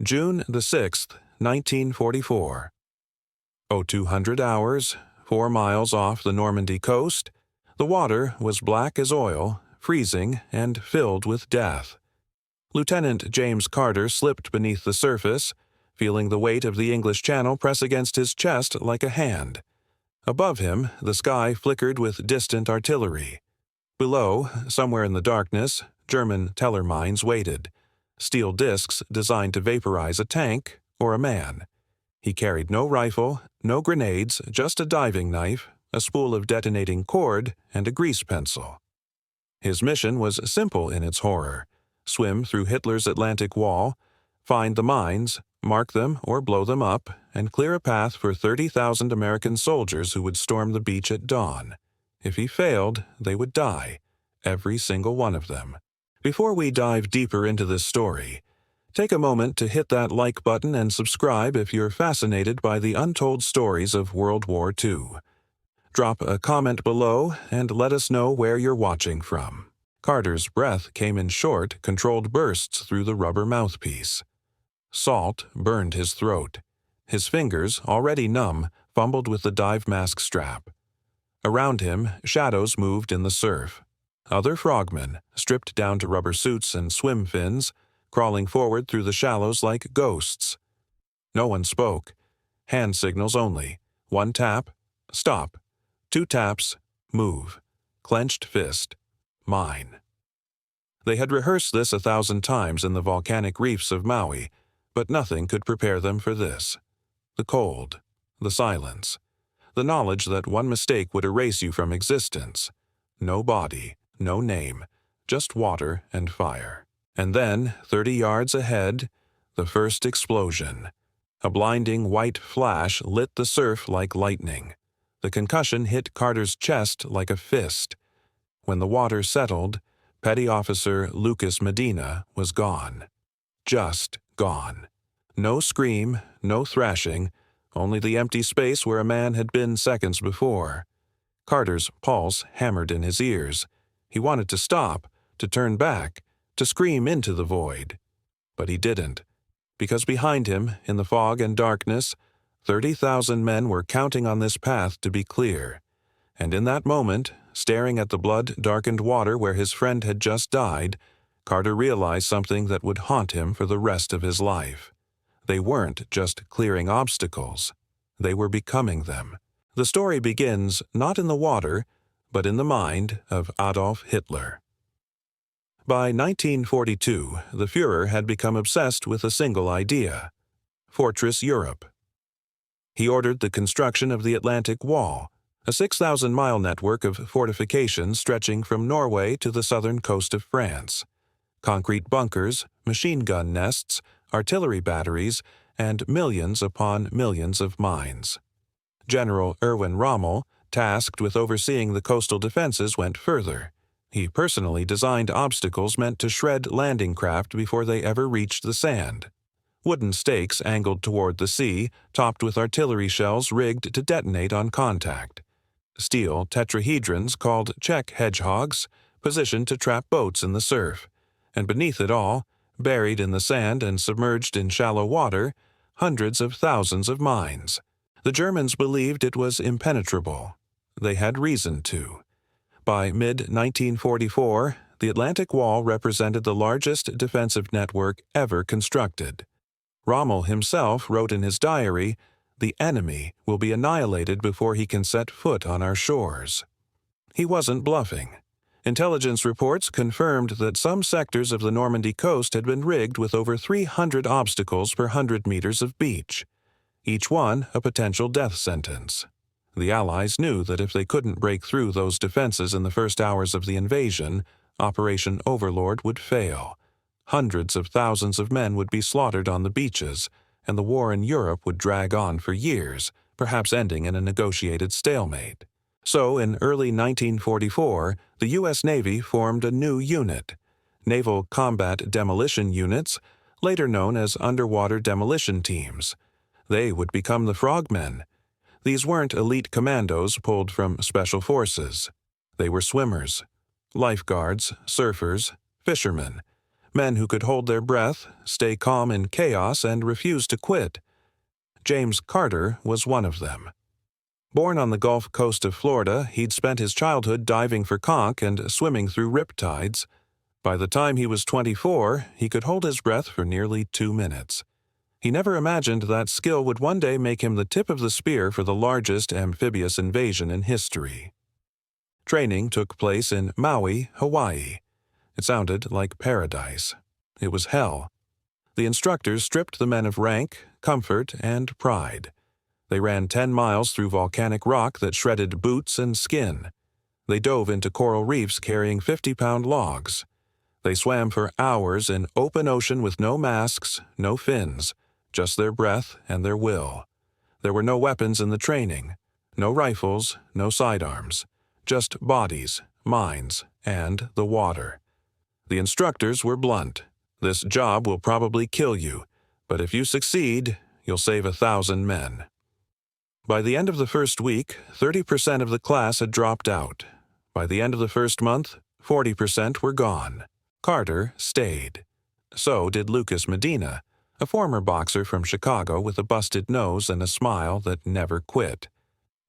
June the 6th, 1944. 0200 hours, 4 miles off the Normandy coast, the water was black as oil, freezing, and filled with death. Lieutenant James Carter slipped beneath the surface, feeling the weight of the English Channel press against his chest like a hand. Above him, the sky flickered with distant artillery. Below, somewhere in the darkness, German teller mines waited, steel discs designed to vaporize a tank or a man. He carried no rifle, no grenades, just a diving knife, a spool of detonating cord, and a grease pencil. His mission was simple in its horror: swim through Hitler's Atlantic Wall, find the mines, mark them or blow them up, and clear a path for 30,000 American soldiers who would storm the beach at dawn. If he failed, they would die, every single one of them. Before we dive deeper into this story, take a moment to hit that like button and subscribe if you're fascinated by the untold stories of World War II. Drop a comment below and let us know where you're watching from. Carter's breath came in short, controlled bursts through the rubber mouthpiece. Salt burned his throat. His fingers, already numb, fumbled with the dive mask strap. Around him, shadows moved in the surf. Other frogmen, stripped down to rubber suits and swim fins, crawling forward through the shallows like ghosts. No one spoke. Hand signals only. 1 tap, stop. 2 taps, move. Clenched fist, mine. They had rehearsed this 1,000 times in the volcanic reefs of Maui, but nothing could prepare them for this. The cold, the silence, the knowledge that one mistake would erase you from existence. No body, no name, just water and fire. And then, 30 yards ahead, the first explosion. A blinding white flash lit the surf like lightning. The concussion hit Carter's chest like a fist. When the water settled, Petty Officer Lucas Medina was gone. Just gone. No scream, no thrashing, only the empty space where a man had been seconds before. Carter's pulse hammered in his ears. He wanted to stop, to turn back, to scream into the void. But he didn't, because behind him, in the fog and darkness, 30,000 men were counting on this path to be clear. And in that moment, staring at the blood-darkened water where his friend had just died, Carter realized something that would haunt him for the rest of his life. They weren't just clearing obstacles. They were becoming them. The story begins not in the water, but in the mind of Adolf Hitler. By 1942, the Führer had become obsessed with a single idea: Fortress Europe. He ordered the construction of the Atlantic Wall, a 6,000-mile network of fortifications stretching from Norway to the southern coast of France. Concrete bunkers, machine gun nests, artillery batteries, and millions upon millions of mines. General Erwin Rommel, tasked with overseeing the coastal defenses, went further. He personally designed obstacles meant to shred landing craft before they ever reached the sand. Wooden stakes angled toward the sea, topped with artillery shells rigged to detonate on contact. Steel tetrahedrons called Czech hedgehogs, positioned to trap boats in the surf. And beneath it all, buried in the sand and submerged in shallow water, hundreds of thousands of mines. The Germans believed it was impenetrable. They had reason to. By mid-1944, the Atlantic Wall represented the largest defensive network ever constructed. Rommel himself wrote in his diary, "The enemy will be annihilated before he can set foot on our shores." He wasn't bluffing. Intelligence reports confirmed that some sectors of the Normandy coast had been rigged with over 300 obstacles per 100 meters of beach, each one a potential death sentence. The Allies knew that if they couldn't break through those defenses in the first hours of the invasion, Operation Overlord would fail. Hundreds of thousands of men would be slaughtered on the beaches, and the war in Europe would drag on for years, perhaps ending in a negotiated stalemate. So, in early 1944, the U.S. Navy formed a new unit, Naval Combat Demolition Units, later known as Underwater Demolition Teams. They would become the Frogmen. These weren't elite commandos pulled from special forces. They were swimmers, lifeguards, surfers, fishermen, Men who could hold their breath, stay calm in chaos, and refuse to quit. James Carter was one of them. Born on the Gulf Coast of Florida, he'd spent his childhood diving for conch and swimming through riptides. By the time he was 24, he could hold his breath for nearly 2 minutes. He never imagined that skill would one day make him the tip of the spear for the largest amphibious invasion in history. Training took place in Maui, Hawaii. It sounded like paradise. It was hell. The instructors stripped the men of rank, comfort, and pride. They ran 10 miles through volcanic rock that shredded boots and skin. They dove into coral reefs carrying 50-pound logs. They swam for hours in open ocean with no masks, no fins, just their breath and their will. There were no weapons in the training, no rifles, no sidearms, just bodies, minds, and the water. The instructors were blunt. This job will probably kill you, but if you succeed, you'll save 1,000 men. By the end of the first week, 30% of the class had dropped out. By the end of the first month, 40% were gone. Carter stayed. So did Lucas Medina, a former boxer from Chicago with a busted nose and a smile that never quit.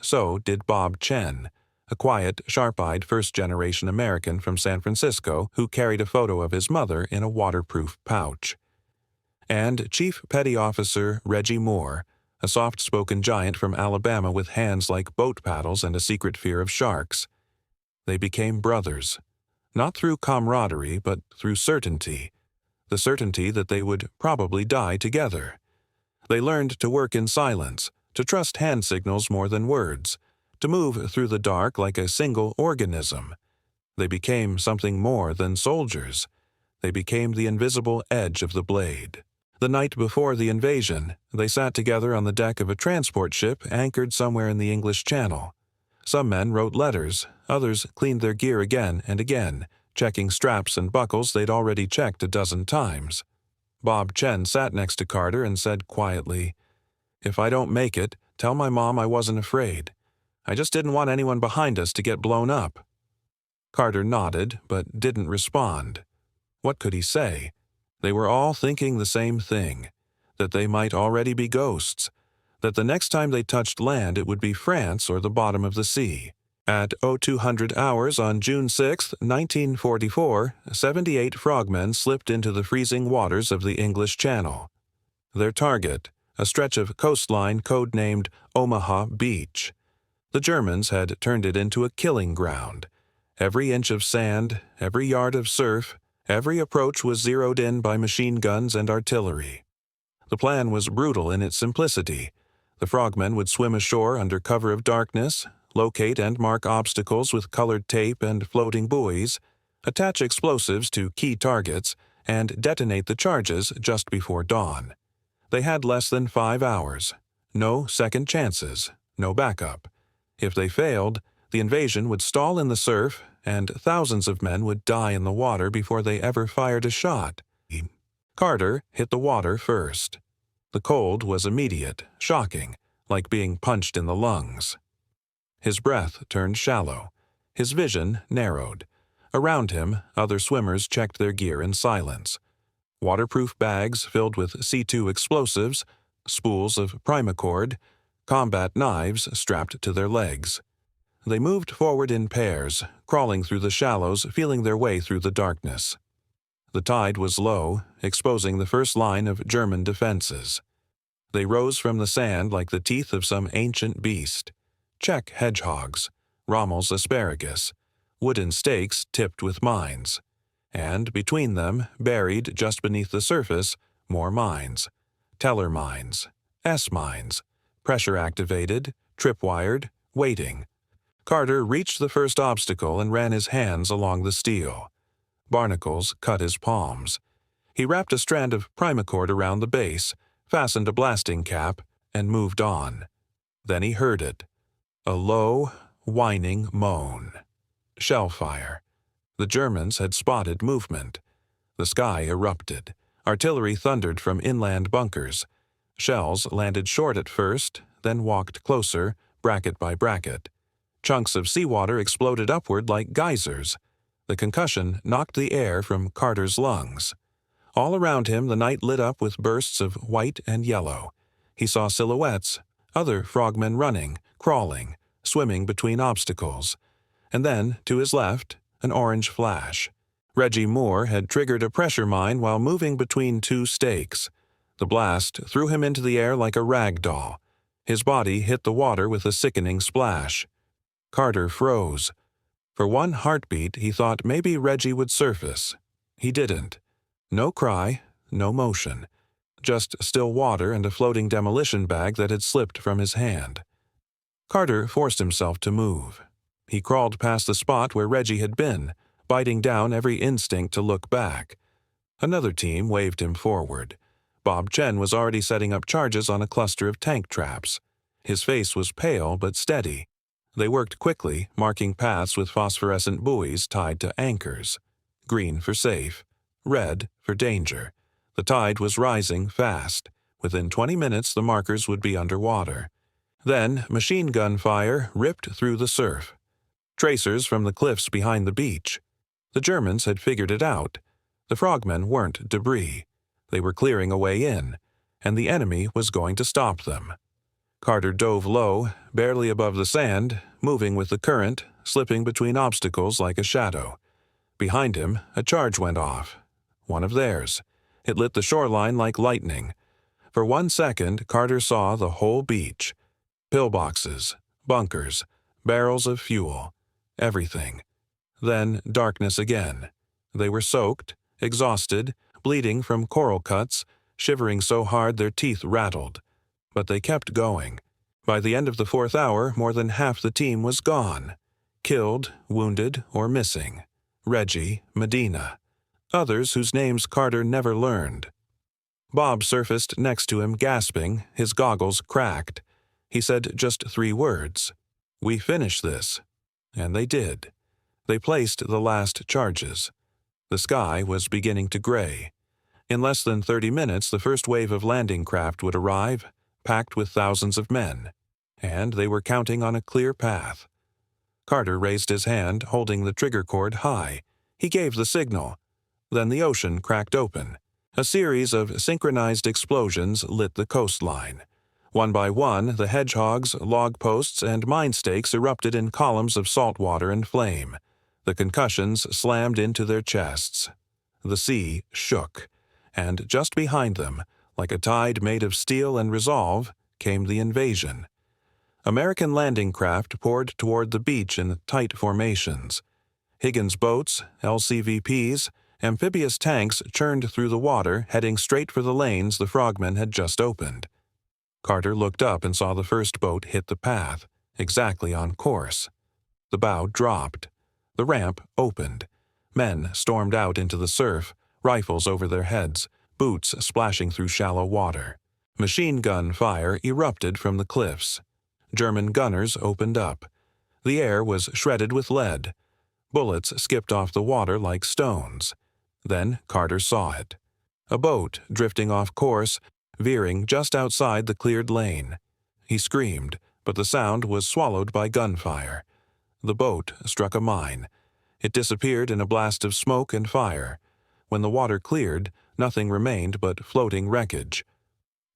So did Bob Chen, a quiet, sharp-eyed first-generation American from San Francisco who carried a photo of his mother in a waterproof pouch. And Chief Petty Officer Reggie Moore, a soft-spoken giant from Alabama with hands like boat paddles and a secret fear of sharks. They became brothers, not through camaraderie but through certainty, the certainty that they would probably die together. They learned to work in silence, to trust hand signals more than words, to move through the dark like a single organism. They became something more than soldiers. They became the invisible edge of the blade. The night before the invasion, they sat together on the deck of a transport ship anchored somewhere in the English Channel. Some men wrote letters, others cleaned their gear again and again, checking straps and buckles they'd already checked a dozen times. Bob Chen sat next to Carter and said quietly, "If I don't make it, tell my mom I wasn't afraid. I just didn't want anyone behind us to get blown up." Carter nodded, but didn't respond. What could he say? They were all thinking the same thing, that they might already be ghosts, that the next time they touched land it would be France or the bottom of the sea. At 0200 hours on June 6, 1944, 78 frogmen slipped into the freezing waters of the English Channel. Their target, a stretch of coastline codenamed Omaha Beach. The Germans had turned it into a killing ground. Every inch of sand, every yard of surf, every approach was zeroed in by machine guns and artillery. The plan was brutal in its simplicity. The frogmen would swim ashore under cover of darkness, locate and mark obstacles with colored tape and floating buoys, attach explosives to key targets, and detonate the charges just before dawn. They had less than 5 hours. No second chances, no backup. If they failed, the invasion would stall in the surf, and thousands of men would die in the water before they ever fired a shot. Carter hit the water first. The cold was immediate, shocking, like being punched in the lungs. His breath turned shallow. His vision narrowed. Around him, other swimmers checked their gear in silence. Waterproof bags filled with C2 explosives, spools of primacord, combat knives strapped to their legs. They moved forward in pairs, crawling through the shallows, feeling their way through the darkness. The tide was low, exposing the first line of German defenses. They rose from the sand like the teeth of some ancient beast. Czech hedgehogs, Rommel's asparagus, wooden stakes tipped with mines. And between them, buried just beneath the surface, more mines. Teller mines, S-mines, pressure-activated, tripwired, waiting. Carter reached the first obstacle and ran his hands along the steel. Barnacles cut his palms. He wrapped a strand of primacord around the base, fastened a blasting cap, and moved on. Then he heard it. A low, whining moan. Shellfire. The Germans had spotted movement. The sky erupted. Artillery thundered from inland bunkers. Shells landed short at first, then walked closer, bracket by bracket. Chunks of seawater exploded upward like geysers. The concussion knocked the air from Carter's lungs. All around him the night lit up with bursts of white and yellow. He saw silhouettes, other frogmen running, crawling, swimming between obstacles. And then, to his left, an orange flash. Reggie Moore had triggered a pressure mine while moving between two stakes. The blast threw him into the air like a rag doll. His body hit the water with a sickening splash. Carter froze. For one heartbeat, he thought maybe Reggie would surface. He didn't. No cry, no motion. Just still water and a floating demolition bag that had slipped from his hand. Carter forced himself to move. He crawled past the spot where Reggie had been, biting down every instinct to look back. Another team waved him forward. Bob Chen was already setting up charges on a cluster of tank traps. His face was pale but steady. They worked quickly, marking paths with phosphorescent buoys tied to anchors. Green for safe, red for danger. The tide was rising fast. Within 20 minutes, the markers would be underwater. Then, machine gun fire ripped through the surf. Tracers from the cliffs behind the beach. The Germans had figured it out. The frogmen weren't debris. They were clearing a way in, and the enemy was going to stop them. Carter dove low, barely above the sand, moving with the current, slipping between obstacles like a shadow. Behind him, a charge went off. One of theirs. It lit the shoreline like lightning. For 1 second, Carter saw the whole beach. Pillboxes, bunkers, barrels of fuel. Everything. Then darkness again. They were soaked, exhausted, bleeding from coral cuts, shivering so hard their teeth rattled. But they kept going. By the end of the 4th hour, more than half the team was gone. Killed, wounded, or missing. Reggie, Medina. Others whose names Carter never learned. Bob surfaced next to him, gasping, his goggles cracked. He said just 3 words. "We finish this." And they did. They placed the last charges. The sky was beginning to gray. In less than 30 minutes, the first wave of landing craft would arrive, packed with thousands of men. And they were counting on a clear path. Carter raised his hand, holding the trigger cord high. He gave the signal. Then the ocean cracked open. A series of synchronized explosions lit the coastline. One by one, the hedgehogs, log posts, and mine stakes erupted in columns of salt water and flame. The concussions slammed into their chests. The sea shook, and just behind them, like a tide made of steel and resolve, came the invasion. American landing craft poured toward the beach in tight formations. Higgins boats, LCVPs, amphibious tanks churned through the water, heading straight for the lanes the frogmen had just opened. Carter looked up and saw the first boat hit the path, exactly on course. The bow dropped. The ramp opened. Men stormed out into the surf, rifles over their heads, boots splashing through shallow water. Machine gun fire erupted from the cliffs. German gunners opened up. The air was shredded with lead. Bullets skipped off the water like stones. Then Carter saw it. A boat drifting off course, veering just outside the cleared lane. He screamed, but the sound was swallowed by gunfire. The boat struck a mine. It disappeared in a blast of smoke and fire. When the water cleared, nothing remained but floating wreckage.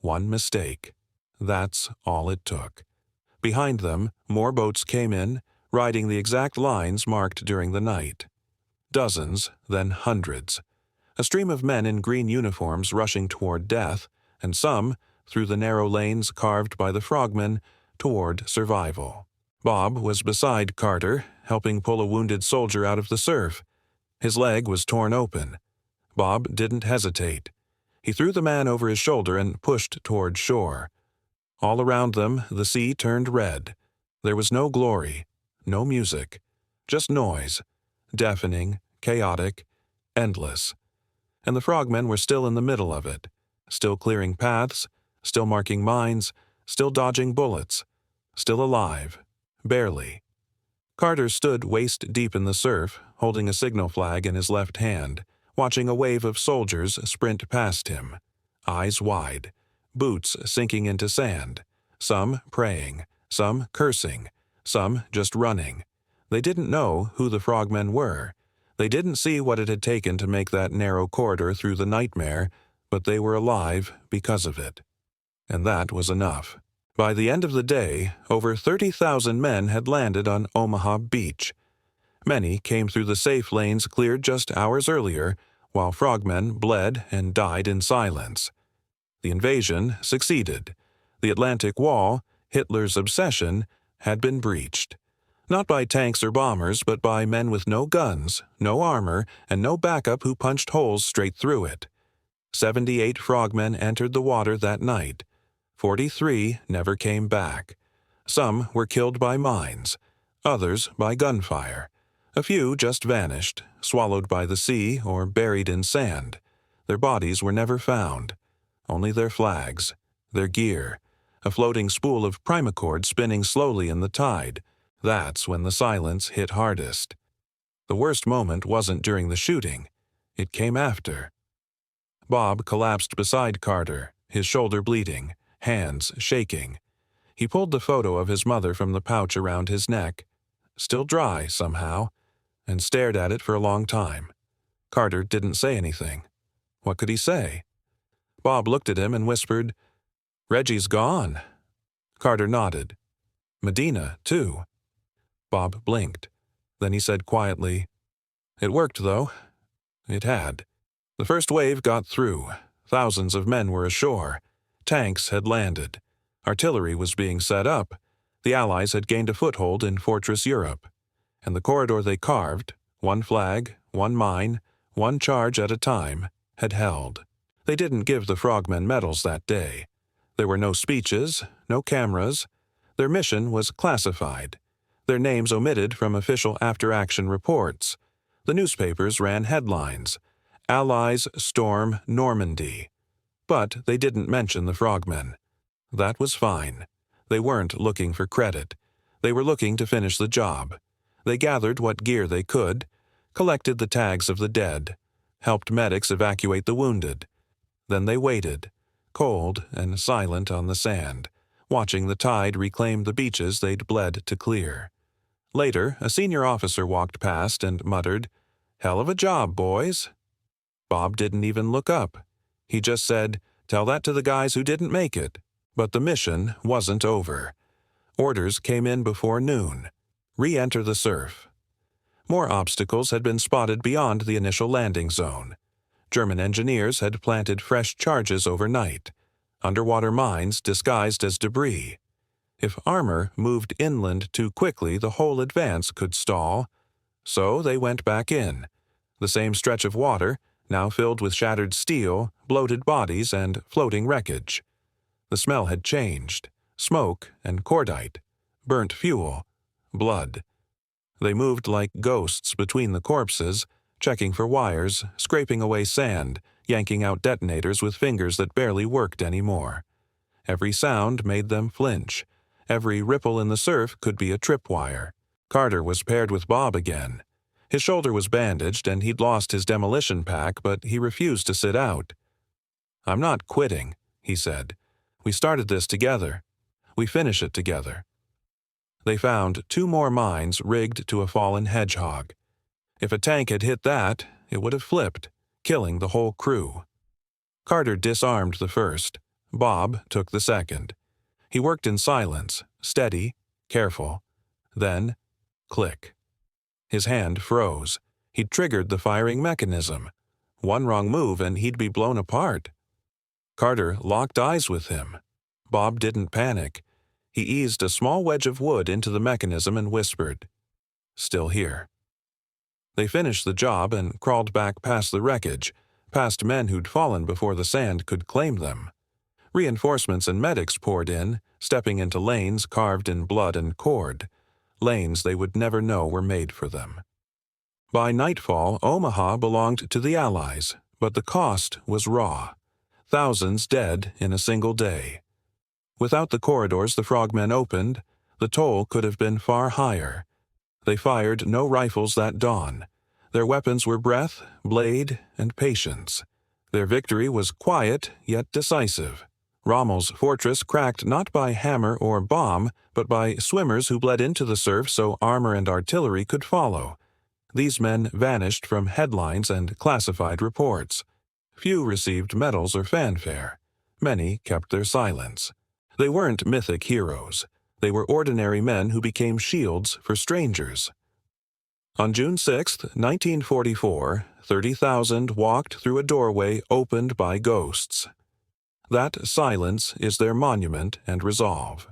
One mistake. That's all it took. Behind them, more boats came in, riding the exact lines marked during the night. Dozens, then hundreds. A stream of men in green uniforms rushing toward death, and some, through the narrow lanes carved by the frogmen, toward survival. Bob was beside Carter, helping pull a wounded soldier out of the surf. His leg was torn open. Bob didn't hesitate. He threw the man over his shoulder and pushed toward shore. All around them, the sea turned red. There was no glory, no music, just noise, deafening, chaotic, endless. And the frogmen were still in the middle of it, still clearing paths, still marking mines, still dodging bullets, still alive, barely. Carter stood waist-deep in the surf, holding a signal flag in his left hand, watching a wave of soldiers sprint past him, eyes wide, boots sinking into sand, some praying, some cursing, some just running. They didn't know who the frogmen were. They didn't see what it had taken to make that narrow corridor through the nightmare, but they were alive because of it. And that was enough. By the end of the day, over 30,000 men had landed on Omaha Beach. Many came through the safe lanes cleared just hours earlier, while frogmen bled and died in silence. The invasion succeeded. The Atlantic Wall, Hitler's obsession, had been breached. Not by tanks or bombers, but by men with no guns, no armor, and no backup who punched holes straight through it. 78 frogmen entered the water that night. 43 never came back. Some were killed by mines, others by gunfire. A few just vanished, swallowed by the sea or buried in sand. Their bodies were never found. Only their flags, their gear, a floating spool of primacord spinning slowly in the tide. That's when the silence hit hardest. The worst moment wasn't during the shooting. It came after. Bob collapsed beside Carter, his shoulder bleeding, hands shaking. He pulled the photo of his mother from the pouch around his neck, still dry somehow, and stared at it for a long time. Carter didn't say anything. What could he say? Bob looked at him and whispered, "Reggie's gone." Carter nodded. "Medina, too." Bob blinked. Then he said quietly, "It worked, though." It had. The first wave got through. Thousands of men were ashore. Tanks had landed. Artillery was being set up. The Allies had gained a foothold in Fortress Europe. And the corridor they carved, one flag, one mine, one charge at a time, had held. They didn't give the frogmen medals that day. There were no speeches, no cameras. Their mission was classified. Their names omitted from official after-action reports. The newspapers ran headlines, "Allies storm Normandy." But they didn't mention the frogmen. That was fine. They weren't looking for credit. They were looking to finish the job. They gathered what gear they could, collected the tags of the dead, helped medics evacuate the wounded. Then they waited, cold and silent on the sand, watching the tide reclaim the beaches they'd bled to clear. Later, a senior officer walked past and muttered, "Hell of a job, boys." Bob didn't even look up. He just said, "Tell that to the guys who didn't make it." But the mission wasn't over. Orders came in before noon. Re-enter the surf. More obstacles had been spotted beyond the initial landing zone. German engineers had planted fresh charges overnight. Underwater mines disguised as debris. If armor moved inland too quickly, the whole advance could stall. So they went back in. The same stretch of water, now filled with shattered steel, bloated bodies, and floating wreckage. The smell had changed. Smoke and cordite. Burnt fuel. Blood. They moved like ghosts between the corpses, checking for wires, scraping away sand, yanking out detonators with fingers that barely worked anymore. Every sound made them flinch. Every ripple in the surf could be a tripwire. Carter was paired with Bob again. His shoulder was bandaged and he'd lost his demolition pack, but he refused to sit out. "I'm not quitting," he said. "We started this together. We finish it together." They found 2 more mines rigged to a fallen hedgehog. If a tank had hit that, it would have flipped, killing the whole crew. Carter disarmed the first. Bob took the second. He worked in silence, steady, careful. Then, click. His hand froze. He'd triggered the firing mechanism. One wrong move and he'd be blown apart. Carter locked eyes with him. Bob didn't panic. He eased a small wedge of wood into the mechanism and whispered, "Still here." They finished the job and crawled back past the wreckage, past men who'd fallen before the sand could claim them. Reinforcements and medics poured in, stepping into lanes carved in blood and cord, lanes they would never know were made for them. By nightfall, Omaha belonged to the Allies, but the cost was raw. Thousands dead in a single day. Without the corridors the frogmen opened, the toll could have been far higher. They fired no rifles that dawn. Their weapons were breath, blade, and patience. Their victory was quiet yet decisive. Rommel's fortress cracked not by hammer or bomb, but by swimmers who bled into the surf so armor and artillery could follow. These men vanished from headlines and classified reports. Few received medals or fanfare. Many kept their silence. They weren't mythic heroes. They were ordinary men who became shields for strangers. On June 6, 1944, 30,000 walked through a doorway opened by ghosts. That silence is their monument and resolve.